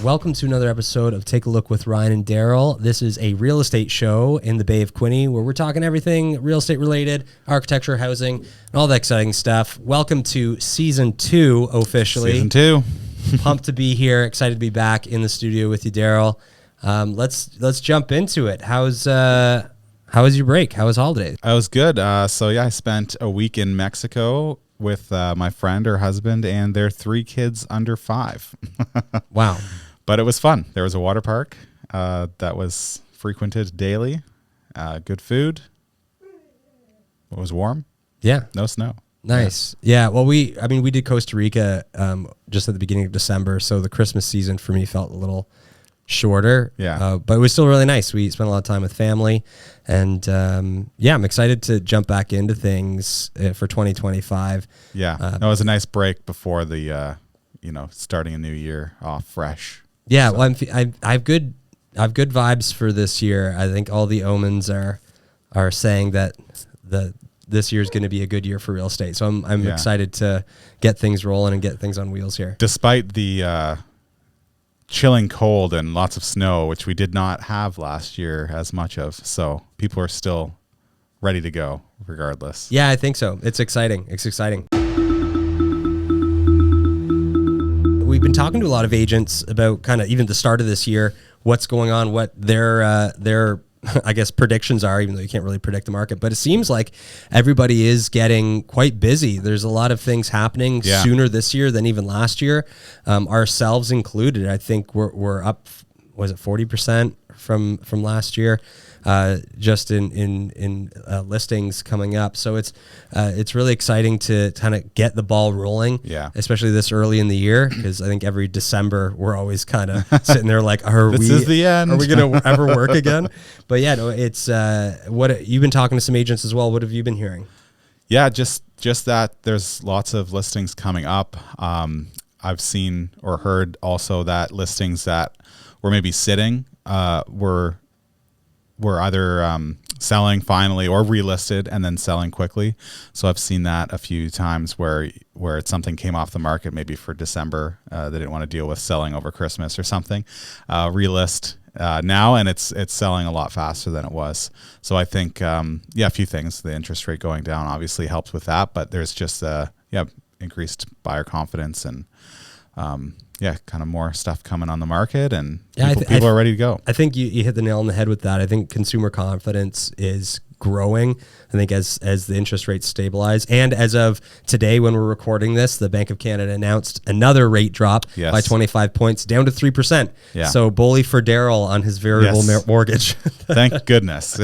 Welcome to another episode of Take a Look with Ryan and Darryl. This is a real estate show in the Bay of Quinte where we're talking everything real estate related, architecture, housing, and all that exciting stuff. Welcome to season 2 officially. Season 2. Pumped to be here. Excited to be back in the studio with you, Darryl. Let's jump into it. How was your break? How was holidays? I was good. I spent a week in Mexico with my friend, her husband, and their 3 kids under 5. Wow. But it was fun. There was a water park that was frequented daily. Good food. It was warm. Yeah. No snow. Nice. Yeah. Well, we did Costa Rica just at the beginning of December, so the Christmas season for me felt a little shorter. Yeah. But it was still really nice. We spent a lot of time with family, and I'm excited to jump back into things for 2025. Yeah. It was a nice break before the starting a new year off fresh. Yeah. So. Well, I have good vibes for this year. I think all the omens are saying that this year is going to be a good year for real estate. So I'm excited to get things rolling and get things on wheels here. Despite the chilling cold and lots of snow, which we did not have last year as much of. So people are still ready to go regardless. Yeah, I think so. It's exciting. We've been talking to a lot of agents about kind of even the start of this year, what's going on, what their I guess predictions are, even though you can't really predict the market. But it seems like everybody is getting quite busy. There's a lot of things happening sooner this year than even last year, ourselves included. I think we're up, was it 40% from last year, just in listings coming up. So it's really exciting to kind of get the ball rolling, especially this early in the year, because I think every December we're always kind of sitting there like, this is the end. Are we going to ever work again? But yeah, no, it's what you've been talking to some agents as well. What have you been hearing? Yeah, just that there's lots of listings coming up. I've seen or heard also that listings that were maybe sitting were either selling finally or relisted and then selling quickly. So I've seen that a few times where something came off the market maybe for December. They didn't want to deal with selling over Christmas or something. Relist now, and it's selling a lot faster than it was. So I think a few things. The interest rate going down obviously helps with that, but there's just increased buyer confidence and kind of more stuff coming on the market, and people are ready to go. I think you hit the nail on the head with that. I think consumer confidence is growing. I think as the interest rates stabilize, and as of today when we're recording this, the Bank of Canada announced another rate drop by 25 points down to 3%. Yeah. So bully for Darryl on his variable mortgage. Thank goodness,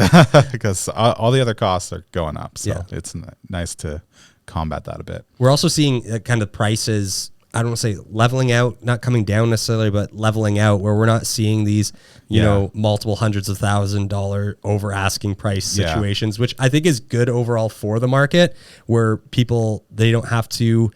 because all the other costs are going up. So it's nice to combat that a bit. We're also seeing kind of prices, I don't want to say leveling out, not coming down necessarily, but leveling out, where we're not seeing these, multiple hundreds of $1,000 over asking price situations, which I think is good overall for the market, where people, they don't have to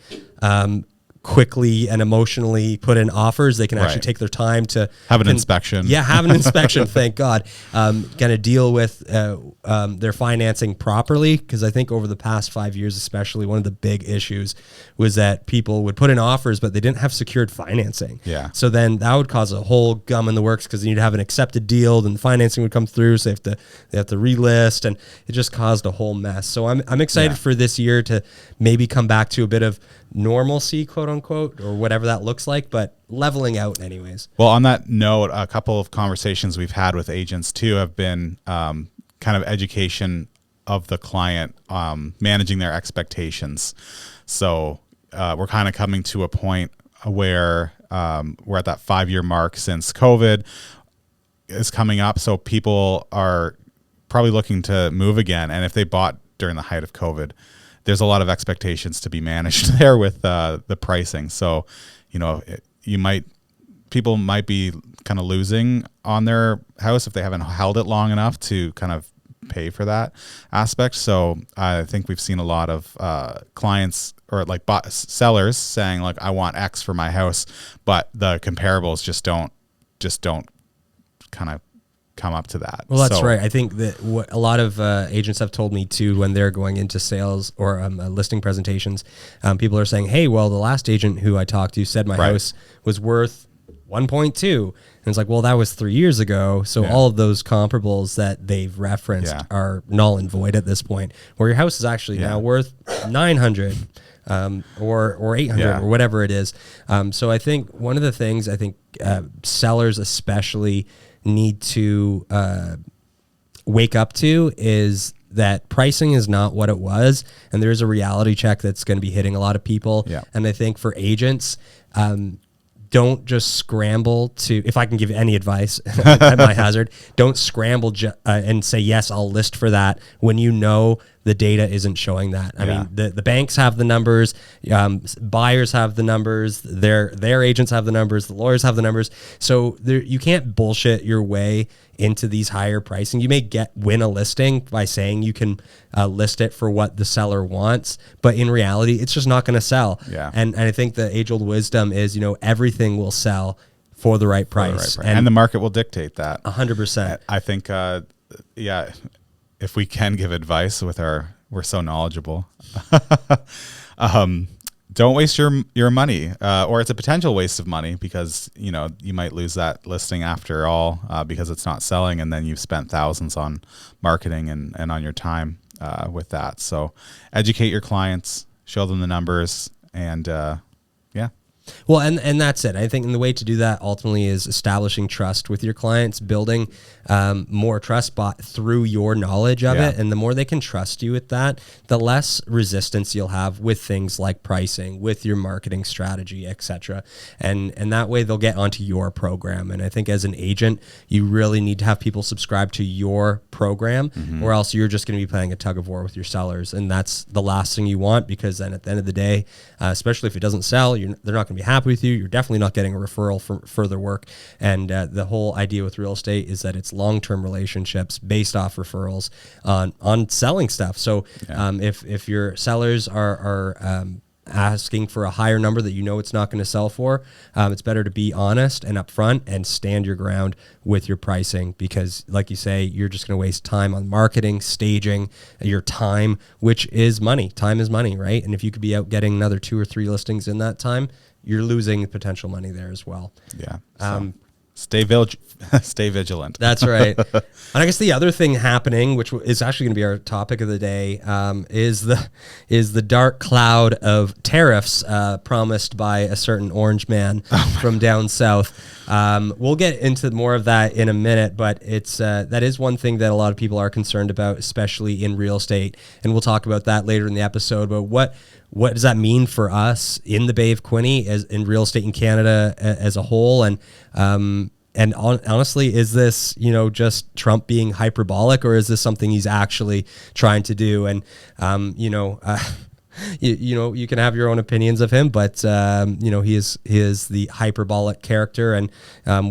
quickly and emotionally put in offers. They can actually take their time to have an inspection. Yeah, have an inspection. Thank God. Kind of deal with their financing properly, because I think over the past 5 years, especially, one of the big issues was that people would put in offers, but they didn't have secured financing. Yeah. So then that would cause a whole gum in the works, because you need to have an accepted deal, then the financing would come through, so they have to relist, and it just caused a whole mess. So I'm excited for this year to maybe come back to a bit of normalcy, quote unquote, or whatever that looks like, but leveling out anyways. Well, on that note, a couple of conversations we've had with agents too have been kind of education of the client, managing their expectations. So we're kind of coming to a point where we're at that 5-year mark since COVID is coming up. So people are probably looking to move again. And if they bought during the height of COVID, there's a lot of expectations to be managed there with the pricing. So, people might be kind of losing on their house if they haven't held it long enough to kind of pay for that aspect. So I think we've seen a lot of clients or like sellers saying like, I want X for my house, but the comparables just don't kind of come up to that. Well, that's right. I think that what a lot of agents have told me too, when they're going into sales or listing presentations, people are saying, hey, well, the last agent who I talked to said my house was worth 1.2. And it's like, well, that was 3 years ago. So all of those comparables that they've referenced are null and void at this point, where your house is actually now worth 900 or 800 or whatever it is. So I think one of the things I think sellers especially need to wake up to is that pricing is not what it was, and there's a reality check that's going to be hitting a lot of people. And I think for agents, don't just scramble to, if I can give any advice at my hazard, don't scramble and say, yes, I'll list for that when you know the data isn't showing that. I mean, the banks have the numbers, buyers have the numbers, their agents have the numbers, the lawyers have the numbers. So you can't bullshit your way into these higher pricing. You may win a listing by saying you can list it for what the seller wants, but in reality, it's just not going to sell. And I think the age-old wisdom is, everything will sell for the right price. And the market will dictate that. 100%. I think, if we can give advice we're so knowledgeable. Don't waste your money, or it's a potential waste of money because, you might lose that listing after all because it's not selling, and then you've spent thousands on marketing and on your time with that. So educate your clients, show them the numbers, and Well, and that's it. I think the way to do that ultimately is establishing trust with your clients, building more trust through your knowledge of it. And the more they can trust you with that, the less resistance you'll have with things like pricing, with your marketing strategy, etc. And that way they'll get onto your program. And I think as an agent, you really need to have people subscribe to your program, or else you're just going to be playing a tug of war with your sellers. And that's the last thing you want, because then at the end of the day, especially if it doesn't sell, they're not going to be happy with you. You're definitely not getting a referral for further work. And the whole idea with real estate is that it's long-term relationships based off referrals on selling stuff. So if your sellers are asking for a higher number that it's not going to sell for, it's better to be honest and upfront and stand your ground with your pricing, because like you say, you're just going to waste time on marketing, staging, your time, which is money. Time is money, right? And if you could be out getting another 2 or 3 listings in that time, you're losing potential money there as well. So stay vigilant. That's right. And I guess the other thing happening, which is actually going to be our topic of the day, is the dark cloud of tariffs promised by a certain orange man from down south. We'll get into more of that in a minute, but that is one thing that a lot of people are concerned about, especially in real estate, and we'll talk about that later in the episode. But what does that mean for us in the Bay of Quinte, as in real estate in Canada as a whole? And honestly, is this, just Trump being hyperbolic, or is this something he's actually trying to do? And, you can have your own opinions of him, but, he is the hyperbolic character, and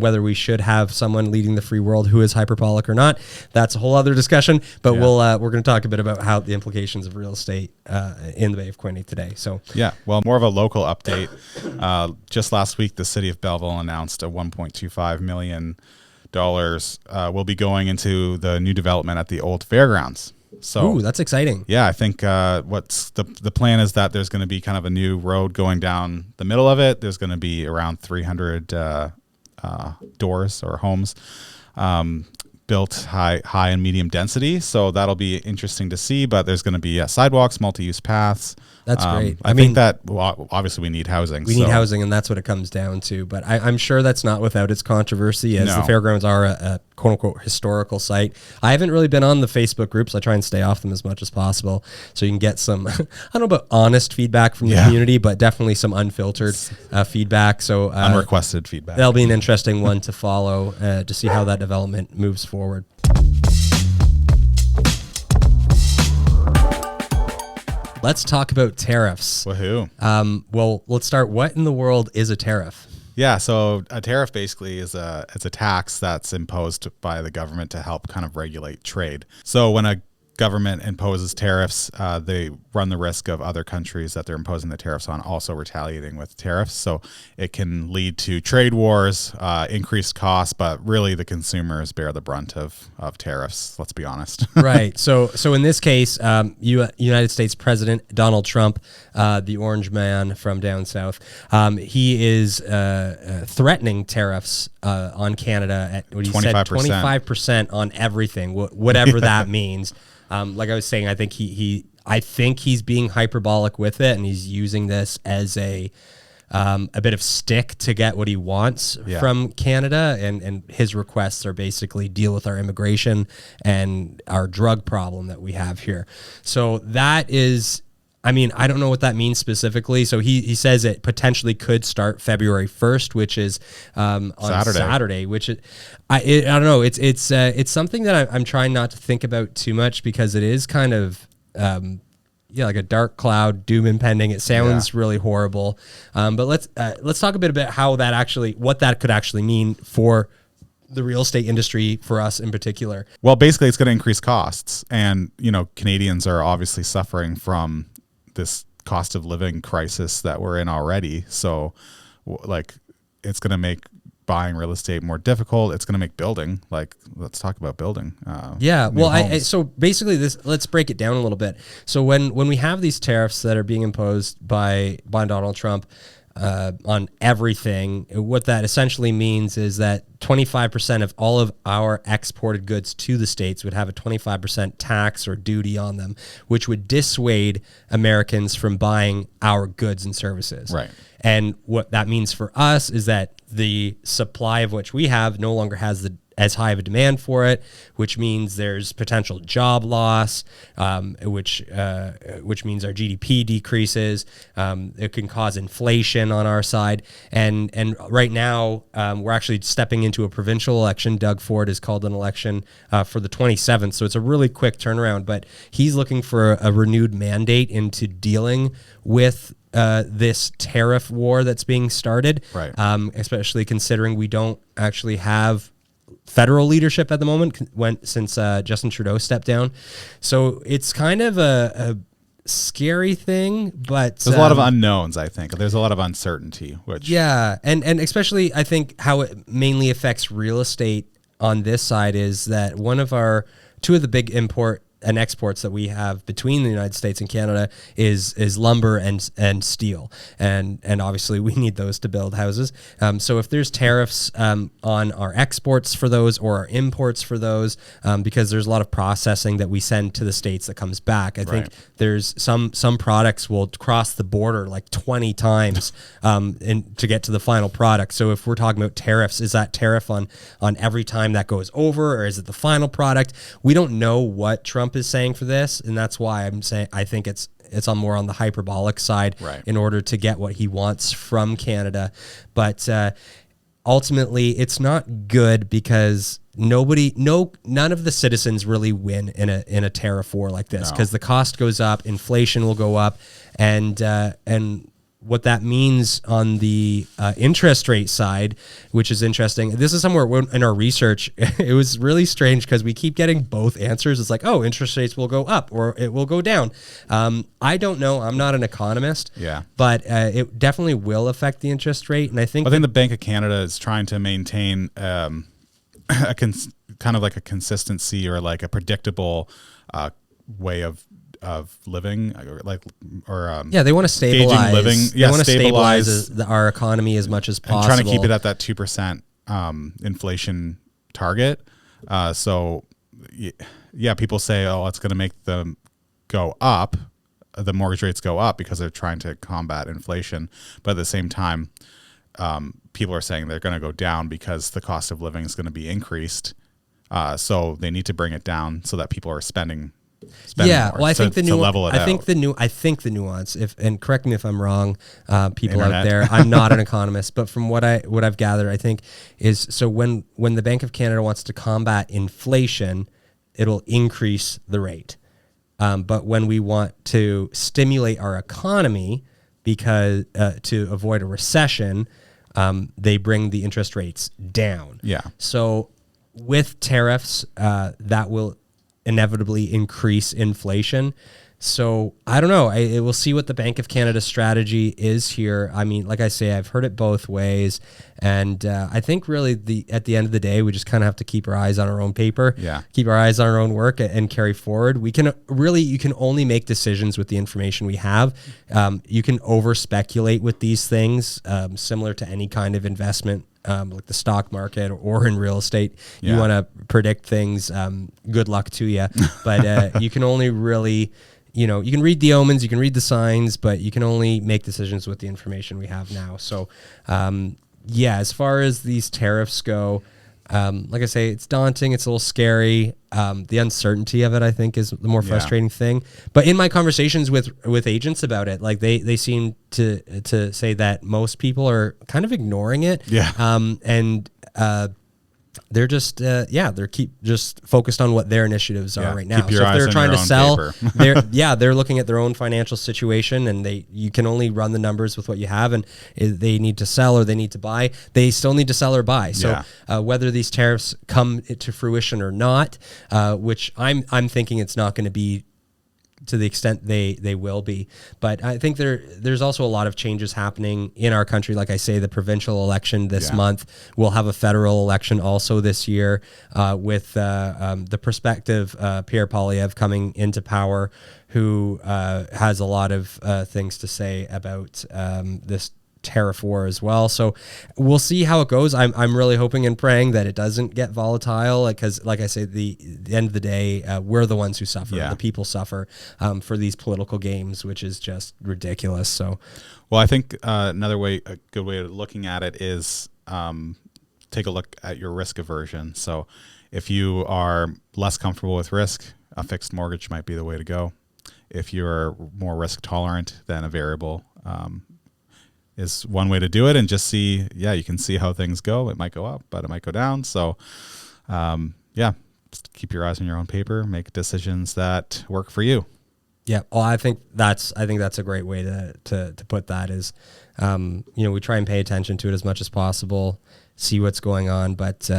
whether we should have someone leading the free world who is hyperbolic or not, that's a whole other discussion. But we're going to talk a bit about how the implications of real estate in the Bay of Quinte today. So well, more of a local update. Just last week, the city of Belleville announced a $1.25 million will be going into the new development at the old fairgrounds. So that's exciting. I think what's the plan is that there's going to be kind of a new road going down the middle of it. There's going to be around 300 doors or homes built high and medium density. So that'll be interesting to see. But there's going to be sidewalks, multi-use paths. That's great. I think that obviously we need housing. We need housing, and that's what it comes down to. But I'm sure that's not without its controversy, as the fairgrounds are a quote-unquote historical site. I haven't really been on the Facebook groups. I try and stay off them as much as possible, so you can get some, I don't know about honest feedback from the community, but definitely some unfiltered feedback. So unrequested feedback. That'll be an interesting one to follow to see how that development moves forward. Let's talk about tariffs. Woohoo. Well, let's start. What in the world is a tariff? So a tariff basically is a tax that's imposed by the government to help kind of regulate trade. So when a government imposes tariffs, they run the risk of other countries that they're imposing the tariffs on also retaliating with tariffs. So it can lead to trade wars, increased costs, but really the consumers bear the brunt of tariffs. Let's be honest. Right. So in this case, United States President Donald Trump, the orange man from down south, he is threatening tariffs on Canada at what he said 25% on everything, whatever that means. Like I was saying, I think he's being hyperbolic with it, and he's using this as a bit of stick to get what he wants from Canada. And his requests are basically deal with our immigration and our drug problem that we have here. So that is, I mean, I don't know what that means specifically. So he says it potentially could start February 1st, which is on Saturday, which I don't know. It's something that I'm trying not to think about too much, because it is kind of like a dark cloud, doom impending. It sounds really horrible. But let's talk a bit about what that could actually mean for the real estate industry, for us in particular. Well, basically it's going to increase costs, and Canadians are obviously suffering from this cost of living crisis that we're in already. So like, it's going to make buying real estate more difficult. It's going to make building, let's talk about building. So basically let's break it down a little bit. So when we have these tariffs that are being imposed by Donald Trump on everything, what that essentially means is that 25% of all of our exported goods to the States would have a 25% tax or duty on them, which would dissuade Americans from buying our goods and services. Right. And what that means for us is that the supply of which we have no longer has as high of a demand for it, which means there's potential job loss, which means our GDP decreases. It can cause inflation on our side. And right now, we're actually stepping into a provincial election. Doug Ford has called an election for the 27th. So it's a really quick turnaround, but he's looking for a renewed mandate into dealing with this tariff war that's being started, right? Especially considering we don't actually have federal leadership at the moment since Justin Trudeau stepped down. So it's kind of a scary thing, but there's a lot of unknowns. I think there's a lot of uncertainty, and especially I think how it mainly affects real estate on this side is that two of the big import and exports that we have between the United States and Canada is lumber and steel, and obviously we need those to build houses. So if there's tariffs on our exports for those or our imports for those, because there's a lot of processing that we send to the States that comes back. I think there's some products will cross the border like 20 times to get to the final product. So if we're talking about tariffs, is that tariff on every time that goes over, or is it the final product? We don't know what Trump is saying for this, and that's why I'm saying I think it's more on the hyperbolic side, in order to get what he wants from Canada. But ultimately, it's not good, because none of the citizens really win in a tariff war like this, because the cost goes up, inflation will go up, and what that means on the interest rate side, which is interesting. This is somewhere in our research, it was really strange because we keep getting both answers. It's like, oh, interest rates will go up or it will go down. I don't know. I'm not an economist. Yeah. But it definitely will affect the interest rate. And I think the Bank of Canada is trying to maintain kind of like a consistency, or like a predictable way of living, they want to stabilize living. They want to stabilize our economy as much as possible, and trying to keep it at that 2% inflation target. So people say, oh, it's going to make them go up, the mortgage rates go up, because they're trying to combat inflation. But at the same time, people are saying they're going to go down because the cost of living is going to be increased. So they need to bring it down so that people are spending more. Well, I think the nuance, and correct me if I'm wrong, people out there, I'm not an economist, but from what I've gathered, I think is, so when the Bank of Canada wants to combat inflation, it'll increase the rate. But when we want to stimulate our economy, because to avoid a recession, they bring the interest rates down. Yeah. So with tariffs, that will inevitably increase inflation. So I don't know. We'll see what the Bank of Canada strategy is here. I mean, like I say, I've heard it both ways, and I think really at the end of the day, we just kind of have to keep our eyes on our own paper, keep our eyes on our own work, and carry forward. You can only make decisions with the information we have. You can over speculate with these things, similar to any kind of investment. Like the stock market or in real estate, you want to predict things. Good luck to you, but you can only really, you can read the omens, you can read the signs, but you can only make decisions with the information we have now. So, as far as these tariffs go, like I say, it's daunting. It's a little scary. The uncertainty of it, I think, is the more frustrating thing. But in my conversations with agents about it, like they seem to say that most people are kind of ignoring it. They're just they're just focused on what their initiatives are right now. Keep your so if eyes they're on trying your to own sell, paper. they're looking at their own financial situation, and you can only run the numbers with what you have. And they need to sell or they need to buy. They still need to sell or buy. So whether these tariffs come to fruition or not, which I'm thinking it's not going to be to the extent they will be. But I think there's also a lot of changes happening in our country. Like I say, the provincial election this month, we'll have a federal election also this year, with the prospective Pierre Poilievre coming into power, who has a lot of things to say about this tariff war as well. So we'll see how it goes. I'm really hoping and praying that it doesn't get volatile, because like I say, the end of the day, we're the ones who suffer. The people suffer for these political games, which is just ridiculous. So, well, I think a good way of looking at it is take a look at your risk aversion. So if you are less comfortable with risk, a fixed mortgage might be the way to go. If you're more risk tolerant, then a variable is one way to do it, and just see, you can see how things go. It might go up, but it might go down. So, just keep your eyes on your own paper, make decisions that work for you. Yeah. Well, I think that's a great way to put that is, we try and pay attention to it as much as possible, see what's going on, but,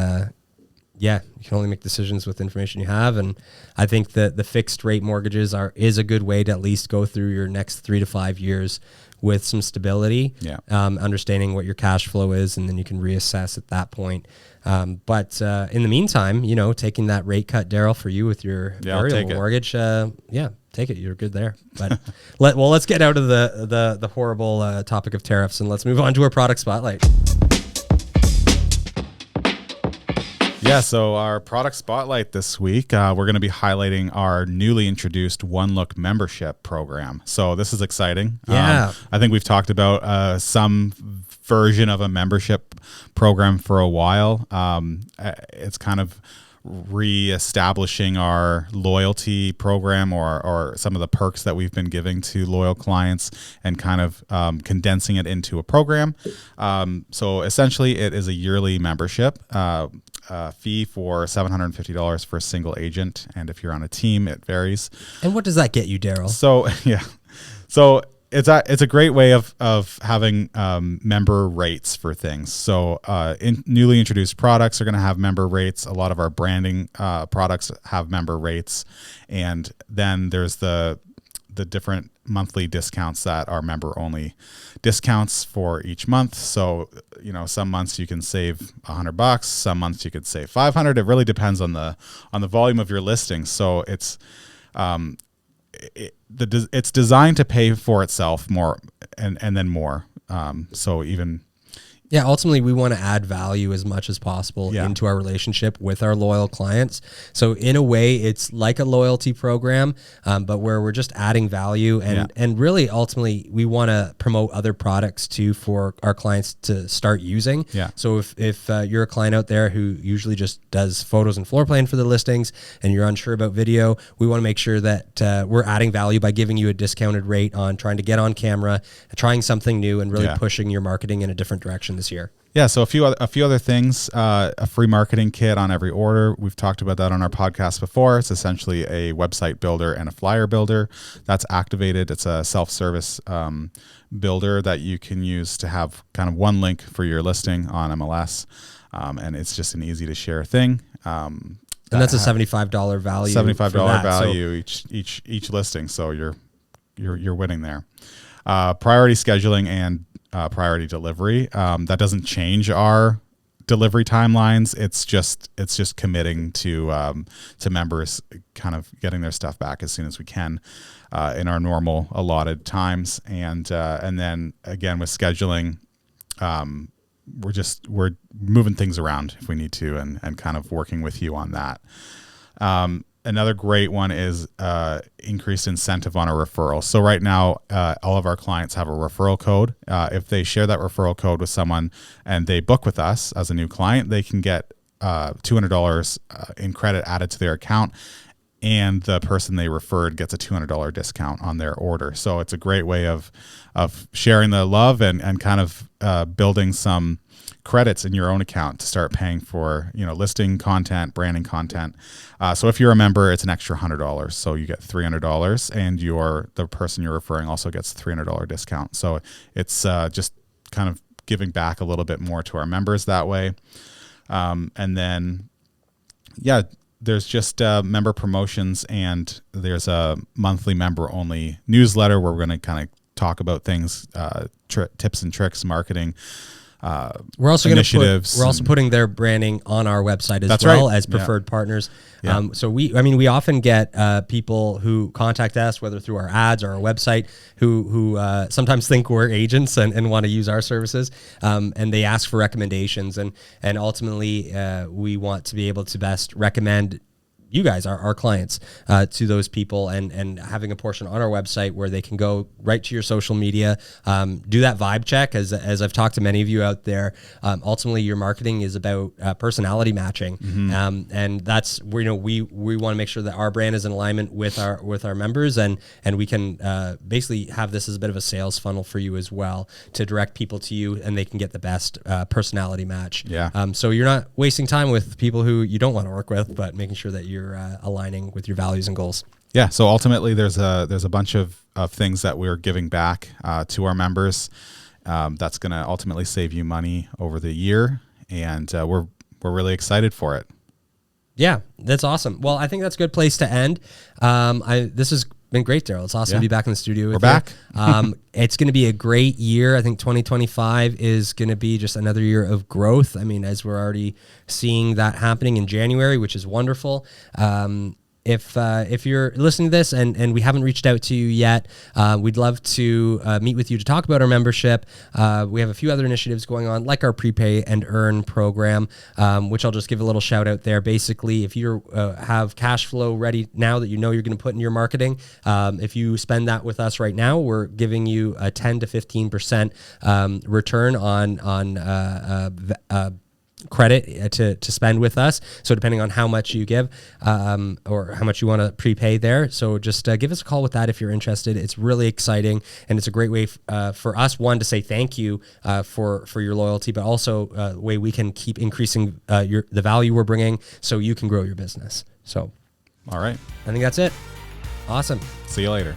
you can only make decisions with the information you have. And I think that the fixed rate mortgages is a good way to at least go through your next 3 to 5 years with some stability, understanding what your cash flow is, and then you can reassess at that point. But in the meantime, taking that rate cut, Darryl, for you with your variable mortgage, take it. You're good there. But let's get out of the horrible topic of tariffs, and let's move on to our product spotlight. Yeah, so our product spotlight this week, we're going to be highlighting our newly introduced One Look membership program. So this is exciting. Yeah. I think we've talked about some version of a membership program for a while. It's kind of reestablishing our loyalty program or some of the perks that we've been giving to loyal clients, and kind of condensing it into a program. So essentially it is a yearly membership, fee for $750 for a single agent. And if you're on a team, it varies. And what does that get you, Darryl? So, So it's a great way of having member rates for things. So newly introduced products are going to have member rates. A lot of our branding products have member rates. And then there's the different monthly discounts that are member only discounts for each month. So, some months you can save $100, some months you could save $500. It really depends on the volume of your listings. So it's it's designed to pay for itself more and then more. So even ultimately we want to add value as much as possible into our relationship with our loyal clients. So in a way, it's like a loyalty program, but where we're just adding value, and really ultimately we want to promote other products too for our clients to start using. So if you're a client out there who usually just does photos and floor plan for the listings, and you're unsure about video, we want to make sure that we're adding value by giving you a discounted rate on trying to get on camera, trying something new, and really pushing your marketing in a different direction this year. Yeah, so a few other things. A free marketing kit on every order. We've talked about that on our podcast before. It's essentially a website builder and a flyer builder that's activated. It's a self-service builder that you can use to have kind of one link for your listing on MLS, and it's just an easy to share thing. And that's a $75 value. $75 value each listing. So you're winning there. Priority scheduling and priority delivery. That doesn't change our delivery timelines. It's just committing to members kind of getting their stuff back as soon as we can in our normal allotted times. And then again with scheduling, we're moving things around if we need to, and kind of working with you on that. Another great one is increased incentive on a referral. So right now, all of our clients have a referral code. If they share that referral code with someone and they book with us as a new client, they can get $200 in credit added to their account, and the person they referred gets a $200 discount on their order. So it's a great way of sharing the love and kind of building some credits in your own account to start paying for, listing content, branding content. So if you're a member, it's an extra $100. So you get $300, and the person you're referring also gets a $300 discount. So it's just kind of giving back a little bit more to our members that way. And then, there's just member promotions, and there's a monthly member only newsletter where we're going to kind of talk about things, tips and tricks, marketing. We're also putting their branding on our website as preferred partners. Yeah. So we often get people who contact us, whether through our ads or our website, who sometimes think we're agents and want to use our services, and they ask for recommendations, and ultimately we want to be able to best recommend you guys, our clients, to those people, and having a portion on our website where they can go right to your social media, do that vibe check. As I've talked to many of you out there, ultimately your marketing is about personality matching, and that's where we want to make sure that our brand is in alignment with our members, and we can basically have this as a bit of a sales funnel for you as well, to direct people to you, and they can get the best personality match. So you're not wasting time with people who you don't want to work with, but making sure that you're aligning with your values and goals. Yeah. So ultimately, there's a bunch of things that we're giving back to our members. That's going to ultimately save you money over the year, and we're really excited for it. Yeah, that's awesome. Well, I think that's a good place to end. This has been great, Darryl. It's awesome to be back in the studio with you. We're back. It's going to be a great year. I think 2025 is going to be just another year of growth. I mean, as we're already seeing that happening in January, which is wonderful. If you're listening to this and we haven't reached out to you yet, we'd love to meet with you to talk about our membership. We have a few other initiatives going on, like our prepay and earn program, which I'll just give a little shout out there. Basically, if you have cash flow ready now that you're going to put in your marketing, if you spend that with us right now, we're giving you a 10 to 15% return on credit to spend with us. So depending on how much you give or how much you want to prepay there. So just give us a call with that if you're interested. It's really exciting, and it's a great way for us, one, to say thank you for your loyalty, but also a way we can keep increasing the value we're bringing so you can grow your business. So, all right. I think that's it. Awesome. See you later.